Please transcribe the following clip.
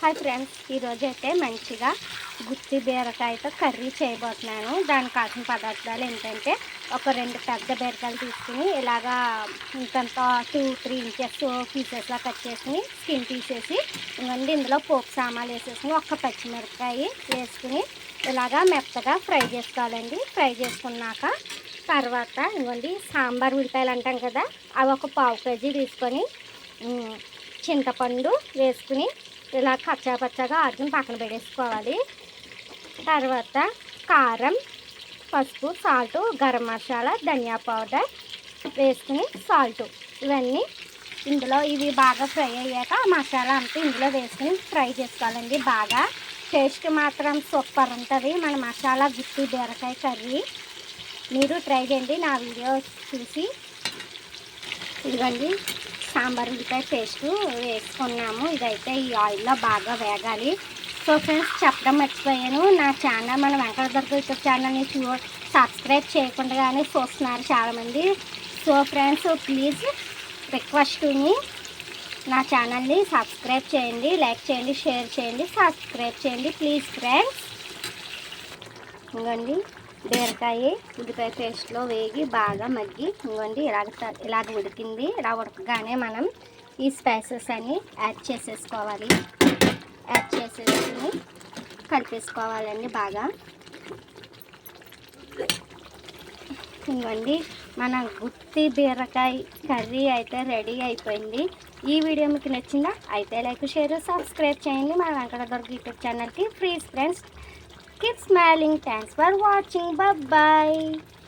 Hi friends, ఈరోజు అయితే మంచిగా గుత్తి బీరకాయతో కర్రీ చేయబోతున్నాను. దానికి కావాల్సిన పదార్థాలు ఏంటంటే ఒక 2 పెద్ద బీరకాయలు తీసుకుని ఇలాగా ఇంతంత 2-3 ఇంచెస్ పీసెస్లా కట్ చేసుకుని స్కిన్ తీసేసి ఇవ్వండి. ఇందులో పోపు సామాన్లు వేసేసుకుని ఒక్క పచ్చిమిరపకాయ వేసుకుని ఇలాగా మెత్తగా ఫ్రై చేసుకోవాలండి. ఫ్రై చేసుకున్నాక తర్వాత ఇవ్వండి సాంబార్ ఉల్లిపాయలు అంటాం కదా, అవి ఒక 1/2 కేజీ తీసుకొని చింతపండు వేసుకుని ఇలా కచ్చాపచ్చాగా ఆడుకుని పక్కన పెట్టేసుకోవాలి. తర్వాత కారం, పసుపు, సాల్టు, గరం మసాలా, ధనియా పౌడర్ వేసుకుని సాల్టు ఇవన్నీ ఇందులో ఇవి బాగా ఫ్రై అయ్యాక ఆ మసాలా అంతా ఇందులో వేసుకుని ఫ్రై చేసుకోవాలండి. బాగా టేస్ట్ మాత్రం సూపర్ ఉంటుంది మన మసాలా గుత్తి బీరకాయ కర్రీ. మీరు ట్రై చేయండి నా వీడియో చూసి. ఇదిగోండి సాంబార్ ఉల్లిపాయ పేస్ట్ వేసుకున్నాము. ఇదైతే ఈ ఆయిల్లో బాగా వేగాలి. సో ఫ్రెండ్స్, చెప్పడం మర్చిపోయాను, నా ఛానల్ మన వెంకటదుర్గ యూట్యూబ్ ఛానల్ని సబ్స్క్రైబ్ చేయకుండానే చూస్తున్నారు చాలామంది. సో ఫ్రెండ్స్, ప్లీజ్ రిక్వెస్ట్ మీ నా ఛానల్ని సబ్స్క్రైబ్ చేయండి, లైక్ చేయండి, షేర్ చేయండి, సబ్స్క్రైబ్ చేయండి ప్లీజ్ ఫ్రెండ్స్. ఇంకోండి బీరకాయ ఉల్లిపాయ పేస్ట్లో వేగి బాగా మగ్గి ఇంకోండి ఇలాగ ఉడికింది. ఇలా ఉడకగానే మనం ఈ స్పైసెస్ అన్నీ యాడ్ చేసేసుకోవాలి. యాడ్ చేసేసుకుని కలిపేసుకోవాలండి బాగా. ఇంకోండి మన గుత్తి బీరకాయ కర్రీ అయితే రెడీ అయిపోయింది. ఈ వీడియో మీకు నచ్చిందా అయితే లైక్, షేర్, సబ్స్క్రైబ్ చేయండి మన వెంకటదుర్గ యూట్యూబ్ ఛానల్కి. Please friends, keep smiling. Thanks for watching. Bye bye.